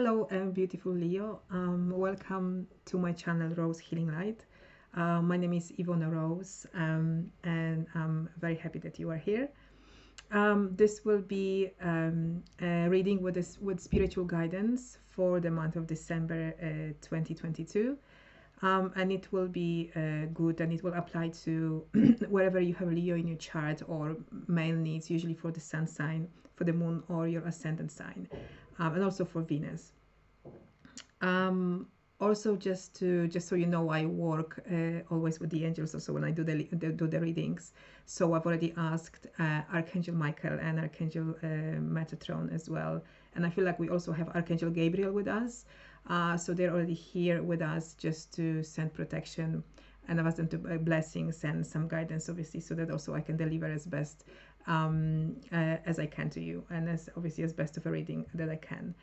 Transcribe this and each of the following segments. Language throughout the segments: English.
Hello, beautiful Leo. Welcome to my channel, Rose Healing Light. My name is Ivona Rose, and I'm very happy that you are here. This will be a reading with spiritual guidance for the month of December 2022. And it will be good, and it will apply to wherever you have Leo in your chart, or male needs, usually for the sun sign, for the moon, or your ascendant sign, and also for Venus. Also, just so you know, I work always with the angels also when I do the readings. So I've already asked Archangel Michael and Archangel Metatron as well, and I feel like we also have Archangel Gabriel with us. So they're already here with us just to send protection, and I've asked them to blessings and some guidance, obviously, so that also I can deliver as best as I can to you, and as obviously as best of a reading that I can.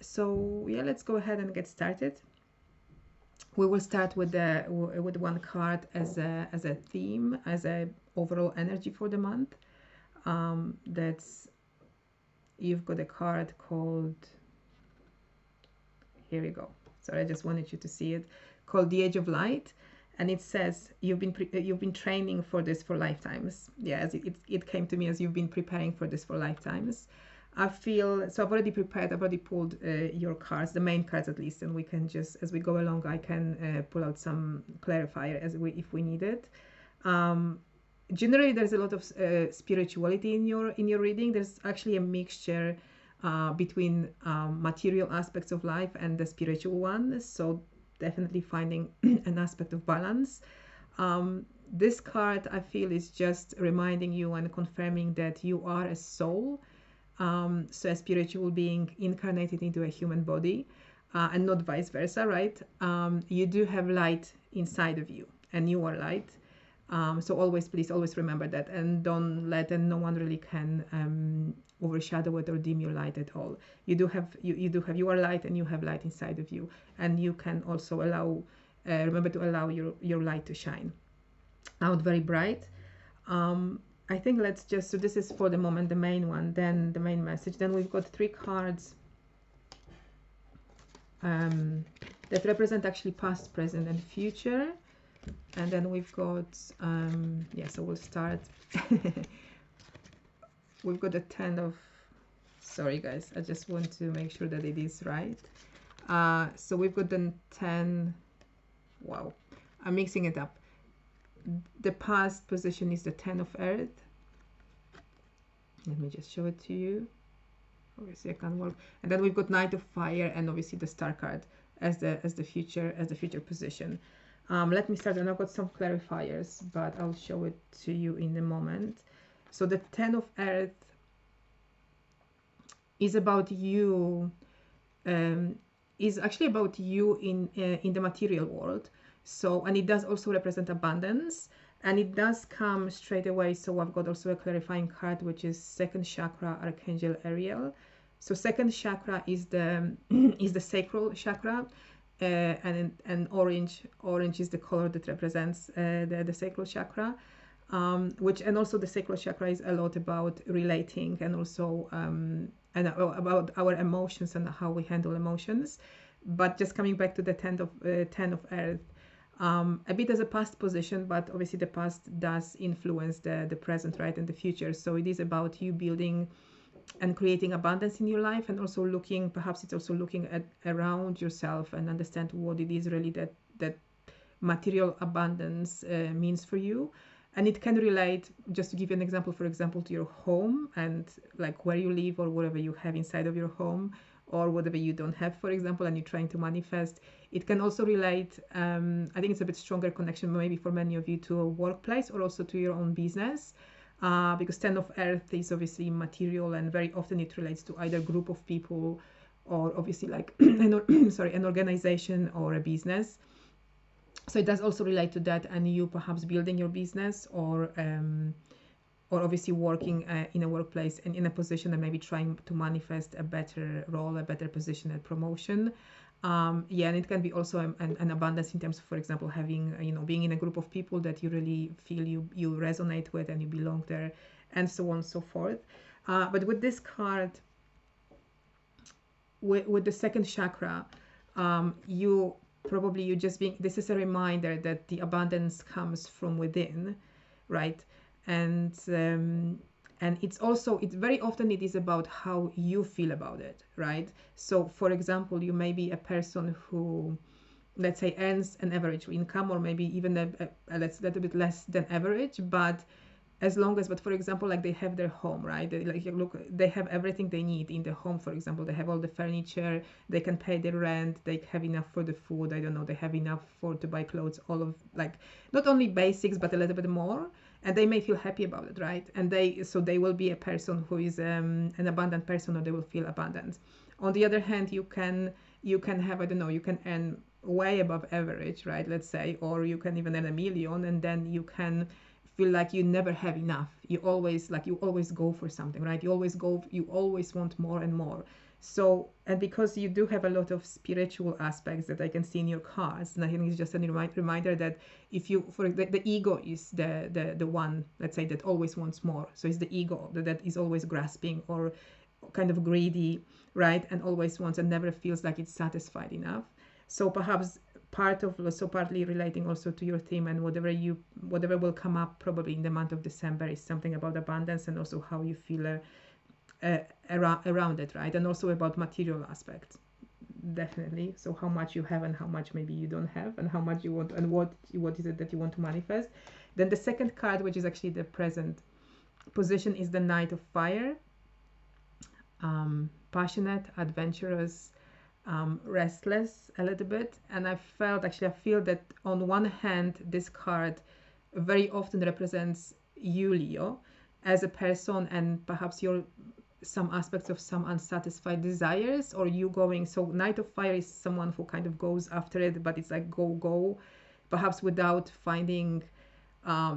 So yeah, let's go ahead and get started. We will start with one card as a theme, as a overall energy for the month. That's You've got a card called, here we go. Sorry, I just wanted you to see it, called the Age of Light, and it says you've been training for this for lifetimes. Yeah, as it came to me as you've been preparing for this for lifetimes. I feel so. I've already prepared. I've already pulled your cards, the main cards at least, and we can just, as we go along, I can pull out some clarifier if we need it. Generally, there's a lot of spirituality in your reading. There's actually a mixture between material aspects of life and the spiritual one. So definitely finding an aspect of balance. This card, I feel, is just reminding you and confirming that you are a soul. So a spiritual being incarnated into a human body, and not vice versa, right? You do have light inside of you, and you are light. So please always remember that, and don't let, and no one really can overshadow it or dim your light at all. You are light, and you have light inside of you, and you can also remember to allow your light to shine out very bright. I think so this is for the moment the main one, then the main message. Then we've got 3 cards that represent actually past, present, and future. And then we've got, so we'll start. We've got the 10 of, sorry guys, I just want to make sure that it is right. So we've got the 10, wow, I'm mixing it up. The past position is the 10 of Earth. Let me just show it to you. Obviously I can't work. And then we've got Knight of Fire, and obviously the Star card as the future position. Let me start, and I've got some clarifiers, but I'll show it to you in a moment. So the 10 of Earth is about you, is actually about you in the material world. So, and it does also represent abundance, and it does come straight away. So I've got also a clarifying card, which is 2nd chakra, Archangel Ariel. So 2nd chakra is the is the sacral chakra, and orange is the color that represents the sacral chakra, and also the sacral chakra is a lot about relating, and also and about our emotions and how we handle emotions. But just coming back to the 10 of Earth, a bit as a past position, but obviously the past does influence the present, right, and the future. So it is about you building and creating abundance in your life, and also perhaps it's also looking at around yourself and understand what it is really that material abundance means for you. And it can relate, just to give you an example, for example, to your home, and like where you live, or whatever you have inside of your home, or whatever you don't have, for example, and you're trying to manifest. It can also relate, I think it's a bit stronger connection maybe for many of you, to a workplace, or also to your own business, because 10 of Earth is obviously material, and very often it relates to either group of people, or obviously like an organization or a business. So it does also relate to that, and you perhaps building your business, or obviously working in a workplace and in a position, and maybe trying to manifest a better role, a better position, a promotion. And it can be also an abundance in terms of, for example, having, being in a group of people that you really feel you resonate with, and you belong there, and so on and so forth. But with this card, with the second chakra, you probably you just being, this is a reminder that the abundance comes from within, right? And it's also, it's very often it is about how you feel about it, right? So for example, you may be a person who, let's say, earns an average income, or maybe even a little bit less than average, but as long as, but for example, like they have their home, right? They, like, look, they have everything they need in the home. For example, they have all the furniture, they can pay their rent, they have enough for the food, I don't know, they have enough for to buy clothes, all of, like, not only basics but a little bit more, and they may feel happy about it, right? And they, so they will be a person who is an abundant person, or they will feel abundant. On the other hand, you can have, I don't know, you can earn way above average, right? Let's say, or you can even earn 1 million, and then you can feel like you never have enough. You always, like, you always go for something, right? You always go, you always want more and more. So, and because you do have a lot of spiritual aspects that I can see in your cards, and I think it's just a reminder that if you, for the ego is the one, let's say, that always wants more. So it's the ego that is always grasping or kind of greedy, right? And always wants and never feels like it's satisfied enough. So perhaps part of, so partly relating also to your theme, and whatever will come up probably in the month of December is something about abundance, and also how you feel around it, right? And also about material aspects, definitely. So how much you have and how much maybe you don't have, and how much you want, and what is it that you want to manifest. Then the second card, which is actually the present position, is the Knight of Fire. Passionate, adventurous, restless a little bit. And I feel that on one hand, this card very often represents you, Leo, as a person, and perhaps your some aspects of some unsatisfied desires, or you going, so Knight of Fire is someone who kind of goes after it, but it's like go, perhaps without finding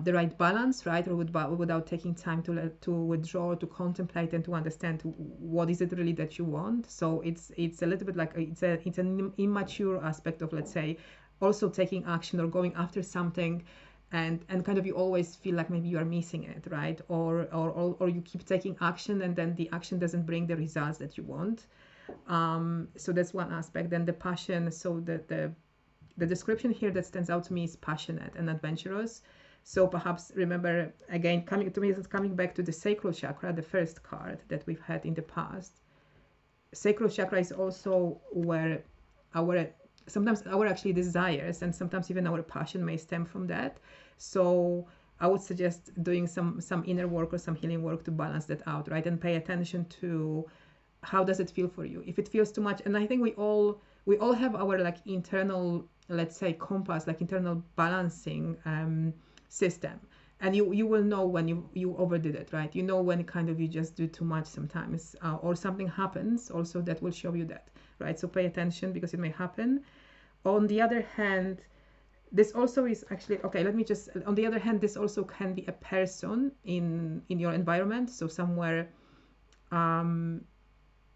the right balance, right? Or without taking time to withdraw, to contemplate, and to understand what is it really that you want. So it's a little bit like it's an immature aspect of, let's say, also taking action or going after something, and kind of you always feel like maybe you are missing it, right? Or you keep taking action, and then the action doesn't bring the results that you want. So that's one aspect. Then the passion. So the description here that stands out to me is passionate and adventurous. So perhaps, remember, again, coming back to the sacral chakra, the first card that we've had in the past. Sacral chakra is also where sometimes our actually desires, and sometimes even our passion, may stem from that. So I would suggest doing some inner work or some healing work to balance that out, right? And pay attention to how does it feel for you. If it feels too much, and I think we all have our, like, internal, let's say, compass, like internal balancing system, and you will know when you overdid it, right? You know when kind of you just do too much sometimes, or something happens also that will show you that, right? So pay attention, because it may happen. On the other hand, this also is actually, okay, let me just, on the other hand, this also can be a person in your environment. So somewhere,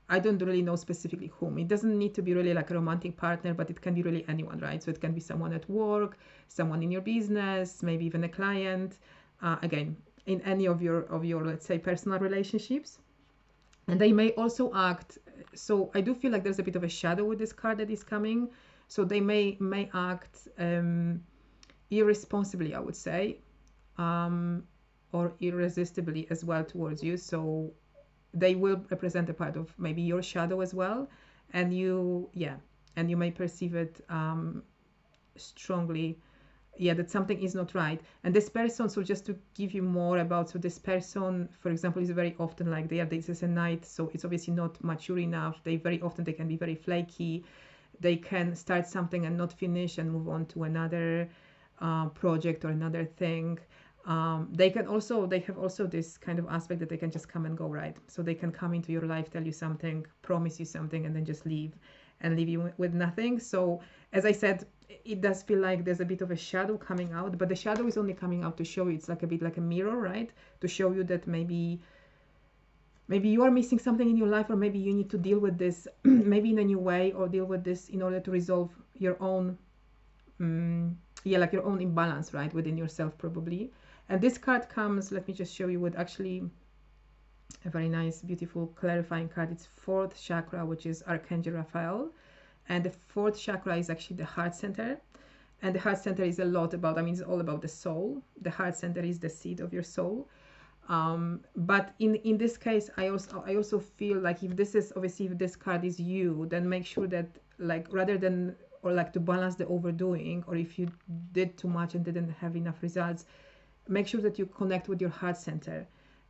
I don't really know specifically whom. It doesn't need to be really like a romantic partner, but it can be really anyone, right? So it can be someone at work, someone in your business, maybe even a client. Again, in any of your let's say personal relationships, and they may also act. So I do feel like there's a bit of a shadow with this card that is coming. So they may act irresponsibly, I would say, or irresistibly as well towards you. So they will represent a part of maybe your shadow as well, and you may perceive it strongly, that something is not right. And this person, so just to give you more about, so this person, for example, is very often like this is a Knight, so it's obviously not mature enough. They can be very flaky. They can start something and not finish and move on to another project or another thing. They have also this kind of aspect that they can just come and go, right? So they can come into your life, tell you something, promise you something, and then just leave you with nothing. So as I said, it does feel like there's a bit of a shadow coming out, but the shadow is only coming out to show you, it's like a bit like a mirror, right? To show you that maybe you are missing something in your life, or maybe you need to deal with this maybe in a new way, or deal with this in order to resolve your own like your own imbalance, right, within yourself probably. And this card comes, let me just show you, with actually a very nice, beautiful, clarifying card. It's fourth chakra, which is Archangel Raphael. And the fourth chakra is actually the heart center. And the heart center is a lot about, I mean, it's all about the soul. The heart center is the seat of your soul. But in this case, I also feel like if this is, obviously, if this card is you, then make sure that, like, rather than, or like, to balance the overdoing, or if you did too much and didn't have enough results, make sure that you connect with your heart center,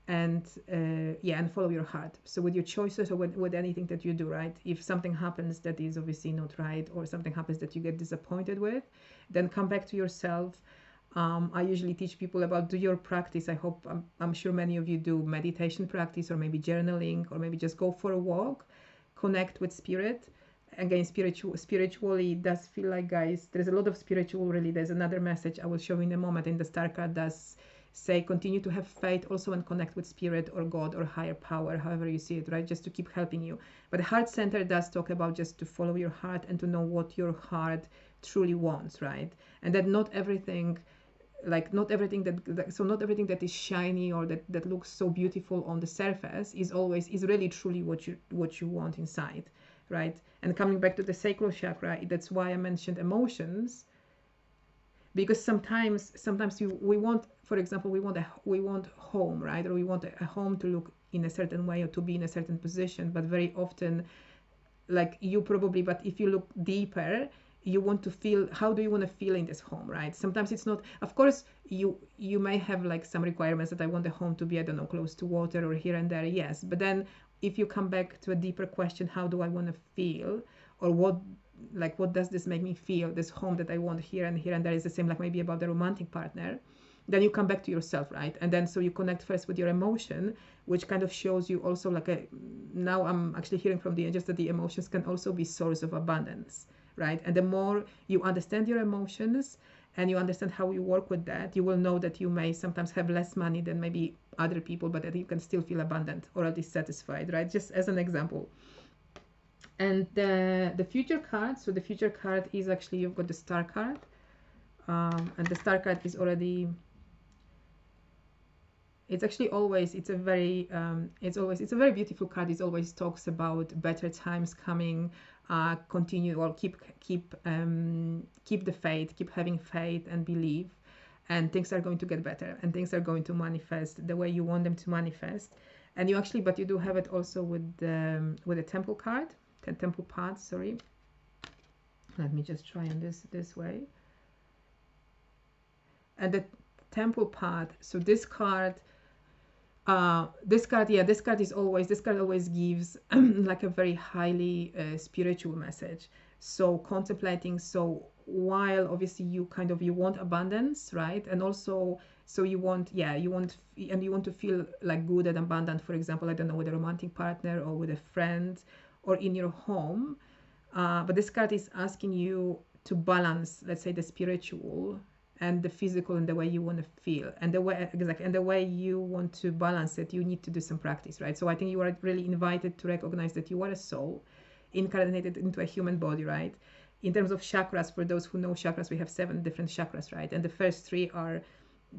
and yeah, and follow your heart. So with your choices, or with anything that you do, right? If something happens that is obviously not right, or something happens that you get disappointed with, then come back to yourself. I usually teach people about, do your practice. I hope, I'm sure many of you do meditation practice, or maybe journaling, or maybe just go for a walk, connect with spirit. Again, spiritually, it does feel like, guys, there's a lot of spiritual, really. There's another message I will show you in a moment, in the star card does say, continue to have faith also, and connect with spirit or God or higher power, however you see it, right? Just to keep helping you. But the heart center does talk about just to follow your heart and to know what your heart truly wants, right? And that not everything, like, not everything so not everything that is shiny, or that looks so beautiful on the surface is really truly what you want inside, right? And coming back to the sacral chakra, that's why I mentioned emotions, because sometimes we want, for example, we want home, right? Or we want a home to look in a certain way, or to be in a certain position, but very often, like, you probably, but if you look deeper, you want to feel, how do you want to feel in this home, right? Sometimes it's not, of course, you may have like some requirements that I want the home to be, I don't know, close to water, or here and there, yes. But then if you come back to a deeper question, how do I want to feel, or what does this make me feel, this home that I want here and there, is the same, like, maybe about the romantic partner. Then you come back to yourself, right? And then so you connect first with your emotion, which kind of shows you also, like, now I'm actually hearing from the angels that the emotions can also be source of abundance, right? And the more you understand your emotions, and you understand how you work with that, you will know that you may sometimes have less money than maybe other people, but that you can still feel abundant, or at least satisfied, right? Just as an example. And the future card, so the future card is actually, you've got the star card, and the star card is already, it's actually always, it's a very beautiful card. It always talks about better times coming, continue, or keep the faith, keep having faith and believe, and things are going to get better, and things are going to manifest the way you want them to manifest. And you actually, but you do have it also with the temple card, the temple path, sorry. Let me just try on this way. And the temple path, so this card always gives like a very highly spiritual message. So contemplating, so while obviously you want abundance, right? And also, so you want to feel like good and abundant, for example, I don't know, with a romantic partner, or with a friend, or in your home. But this card is asking you to balance, let's say, the spiritual and the physical, and the way you want to feel, and the way you want to balance it. You need to do some practice, right? So I think you are really invited to recognize that you are a soul incarnated into a human body, right? In terms of chakras, for those who know chakras, we have 7 different chakras, right? And the first 3 are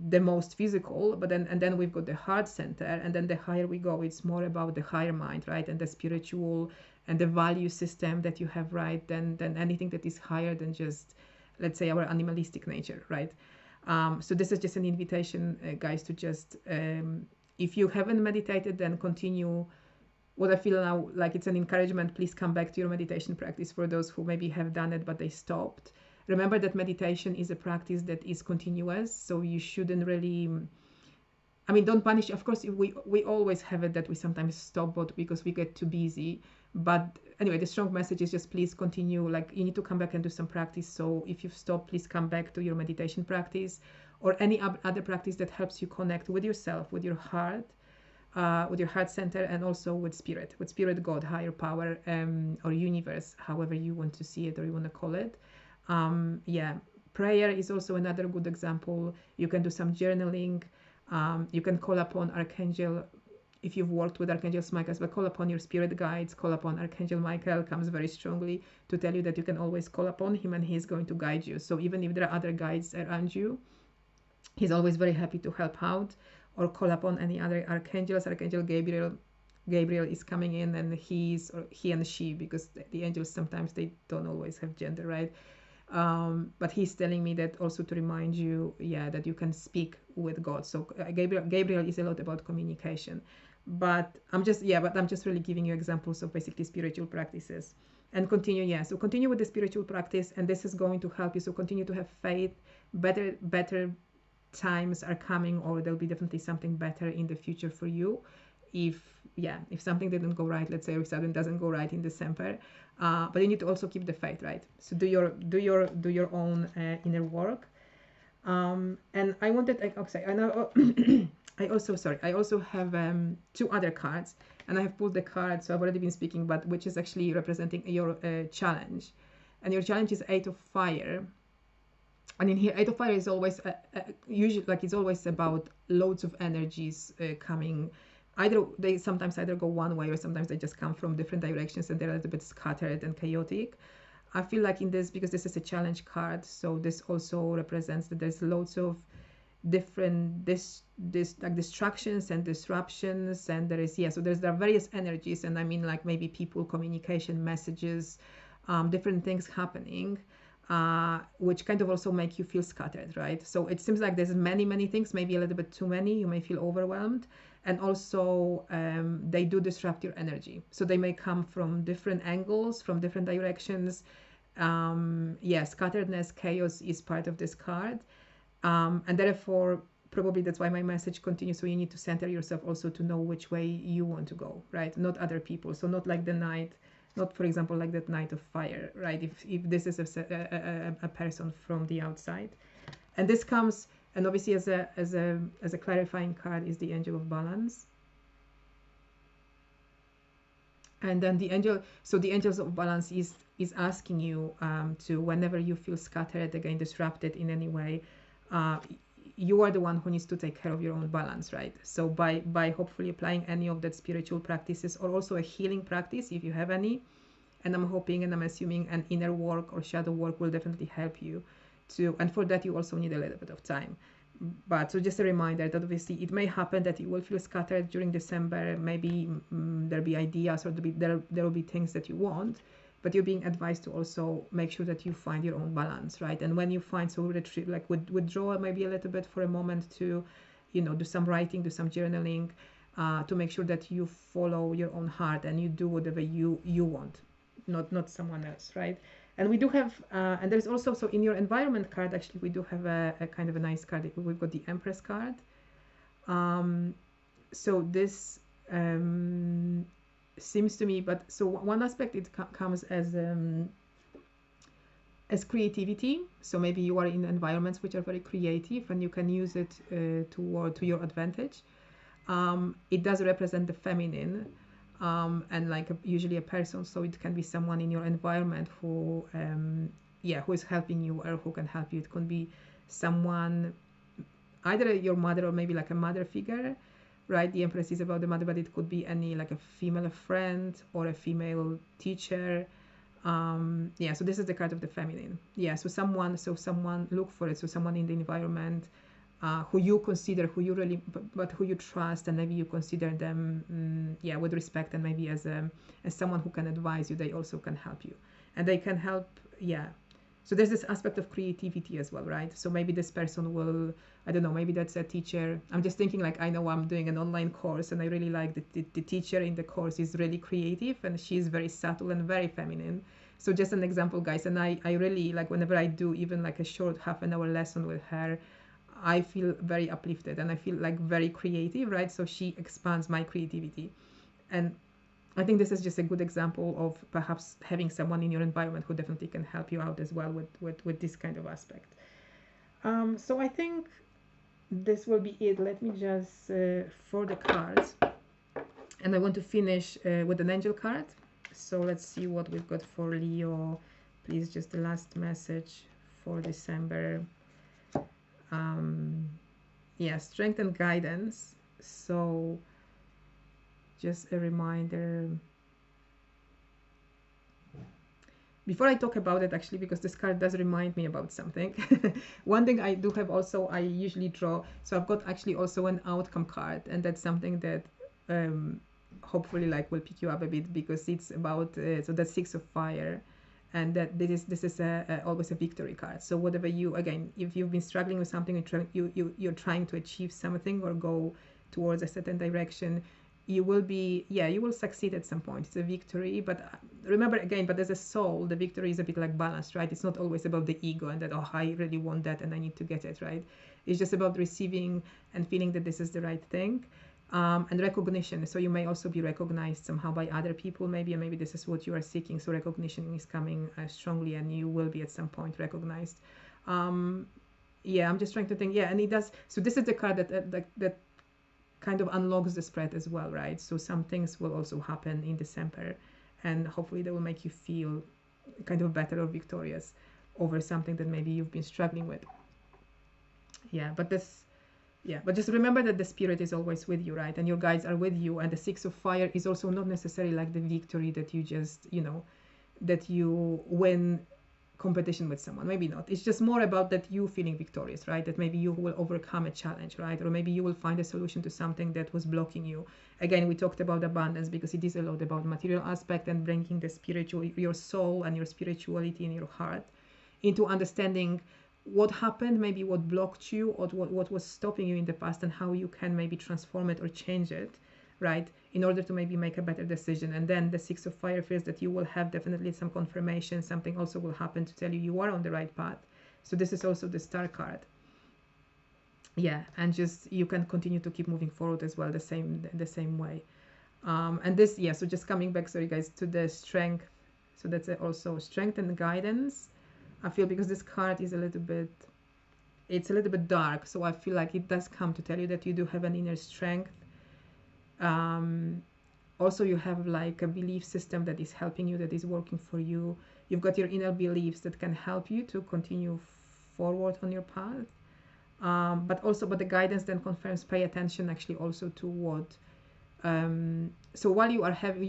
the most physical, but then we've got the heart center, and then the higher we go, it's more about the higher mind, right? And the spiritual and the value system that you have, right? Than anything that is higher than just, let's say, our animalistic nature, right? So this is just an invitation, guys, to just, if you haven't meditated, then continue. What I feel now, like, it's an encouragement, please come back to your meditation practice. For those who maybe have done it, but they stopped, remember that meditation is a practice that is continuous, so you shouldn't really, I mean, don't punish. Of course, we always have it that we sometimes stop, but because we get too busy. But anyway, the strong message is just please continue. Like, you need to come back and do some practice. So if you've stopped, please come back to your meditation practice, or any other practice that helps you connect with yourself, with your heart center, and also with spirit, God, higher power, or universe, however you want to see it, or you want to call it. Prayer is also another good example. You can do some journaling. You can call upon Archangel, if you've worked with Archangel Michael, but call upon your spirit guides, call upon Archangel Michael, comes very strongly to tell you that you can always call upon him, and he is going to guide you. So even if there are other guides around you, he's always very happy to help out. or call upon any other archangels. Archangel Gabriel is coming in, and he and she, because the angels sometimes they don't always have gender, right? But he's telling me that also to remind you, yeah, that you can speak with God. So Gabriel is a lot about communication. But I'm just really giving you examples of basically spiritual practices. And continue, yeah. So continue with the spiritual practice, and this is going to help you. So continue to have faith. Better times are coming, or there'll be definitely something better in the future for you. If something didn't go right, let's say, if something doesn't go right in December, but you need to also keep the faith, right? So do your own inner work. And I wanted, okay, I also have two other cards, and I have pulled the card, so I've already been speaking, but which is actually representing your challenge, and your challenge is Eight of Fire. And in here, Eight of Fire is always usually, like, it's always about loads of energies coming. They sometimes either go one way, or sometimes they just come from different directions, and they're a little bit scattered and chaotic. I feel like in this, because this is a challenge card, so this also represents that there's loads of different like distractions and disruptions, and there are various energies, and I mean, like, maybe people, communication, messages, different things happening, which kind of also make you feel scattered, right? So it seems like there's many things, maybe a little bit too many. You may feel overwhelmed, and also they do disrupt your energy. So they may come from different angles, from different directions. Scatteredness, chaos is part of this card, and therefore probably that's why my message continues. So you need to center yourself also to know which way you want to go, right? Not other people. So not like the Knight, not, for example, like that Knight of Fire, right? If this is a person from the outside, and this comes, and obviously as a clarifying card is the Angel of Balance. And then the Angels of Balance is asking you to, whenever you feel scattered, again disrupted in any way, you are the one who needs to take care of your own balance, right? So by hopefully applying any of that spiritual practices, or also a healing practice if you have any, and I'm hoping and I'm assuming an inner work or shadow work will definitely help you to, and for that you also need a little bit of time. But so just a reminder that obviously it may happen that you will feel scattered during December. Maybe there'll be ideas, or there will be things that you want, but you're being advised to also make sure that you find your own balance, right? And when you find, so retreat, like withdraw maybe a little bit for a moment to, do some writing, do some journaling, to make sure that you follow your own heart and you do whatever you want, not someone else, right? And we do have, and there's also, so in your environment card, actually, we do have a kind of a nice card. We've got the Empress card. So this seems to me, but so one aspect, it comes as creativity. So maybe you are in environments which are very creative, and you can use it to your advantage. It does represent the feminine. And like usually a person, so it can be someone in your environment who is helping you, or who can help you. It could be someone, either your mother, or maybe like a mother figure, right? The Empress is about the mother, but it could be any, like a female friend or a female teacher. So this is the card of the feminine. So someone, look for it. So someone in the environment, who you consider, who you really, but who you trust, and maybe you consider them, with respect, and maybe as someone who can advise you. They also can help you, and they can help. So there's this aspect of creativity as well, right? So maybe this person will, I don't know, maybe that's a teacher. I'm just thinking, like, I know I'm doing an online course, and I really like the teacher in the course is really creative, and she's very subtle and very feminine. So just an example, guys, and I really like, whenever I do even like a short half-an-hour lesson with her, I feel very uplifted, and I feel like very creative, right? So she expands my creativity. And I think this is just a good example of perhaps having someone in your environment who definitely can help you out as well with this kind of aspect. So I think this will be it. Let me just, for the cards, and I want to finish with an angel card. So let's see what we've got for Leo. Please, just the last message for December. Strength and guidance. So just a reminder. before I talk about it, actually, because this card does remind me about something. One thing I do have also, I usually draw. So I've got actually also an outcome card, and that's something that hopefully like will pick you up a bit, because it's about so that's Six of Fire, and that this is always a victory card. So whatever you, again, if you've been struggling with something, you're trying to achieve something or go towards a certain direction, you will be, yeah, you will succeed at some point. It's a victory, but remember again, but as a soul, the victory is a bit like balance, right? It's not always about the ego and that, oh, I really want that and I need to get it, right? It's just about receiving and feeling that this is the right thing. And recognition. So you may also be recognized somehow by other people, maybe, and maybe this is what you are seeking. So recognition is coming strongly, and you will be at some point recognized. Yeah, I'm just trying to think. Yeah, and it does. So this is the card that kind of unlocks the spread as well, right? So some things will also happen in December, and hopefully they will make you feel kind of better or victorious over something that maybe you've been struggling with. Yeah, but this, yeah, but just remember that the spirit is always with you, right? And your guides are with you. And the Six of Fire is also not necessarily like the victory that you just, that you win competition with someone. Maybe not. It's just more about that you feeling victorious, right? That maybe you will overcome a challenge, right? Or maybe you will find a solution to something that was blocking you. Again, we talked about abundance because it is a lot about material aspect and bringing the spiritual, your soul and your spirituality in your heart into understanding what happened, maybe what blocked you, or what was stopping you in the past, and how you can maybe transform it or change it, right, in order to maybe make a better decision. And then the Six of Fire feels that you will have definitely some confirmation, something also will happen to tell you you are on the right path. So this is also the Star card. Yeah, and just you can continue to keep moving forward as well, the same way. And this, yeah, so just coming back, sorry guys, to the Strength. So that's also Strength and Guidance. I feel because this card is it's a little bit dark, so I feel like it does come to tell you that you do have an inner strength. Also, you have like a belief system that is helping you, that is working for you. You've got your inner beliefs that can help you to continue forward on your path. But the guidance then confirms, pay attention actually also to what so while you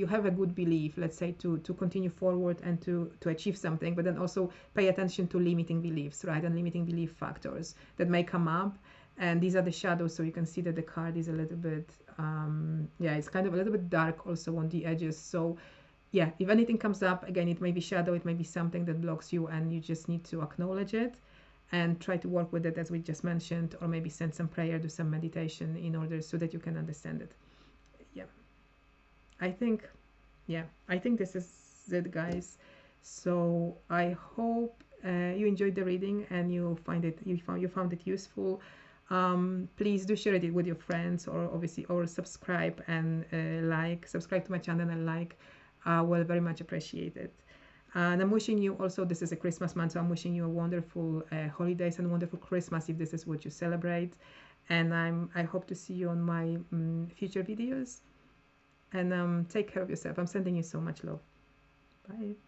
have a good belief, let's say, to continue forward and to achieve something, but then also pay attention to limiting beliefs, right, and limiting belief factors that may come up. And these are the shadows, so you can see that the card is a little bit yeah, it's kind of a little bit dark also on the edges. So yeah, if anything comes up, again, it may be shadow, it may be something that blocks you, and you just need to acknowledge it and try to work with it, as we just mentioned, or maybe send some prayer, do some meditation in order so that you can understand it. I think this is it, guys. So I hope you enjoyed the reading and you found it useful. Please do share it with your friends, or obviously, or subscribe and subscribe to my channel and will very much appreciate it. And I'm wishing you also, this is a Christmas month, so I'm wishing you a wonderful holidays and wonderful Christmas if this is what you celebrate. And I hope to see you on my future videos. And take care of yourself. I'm sending you so much love. Bye.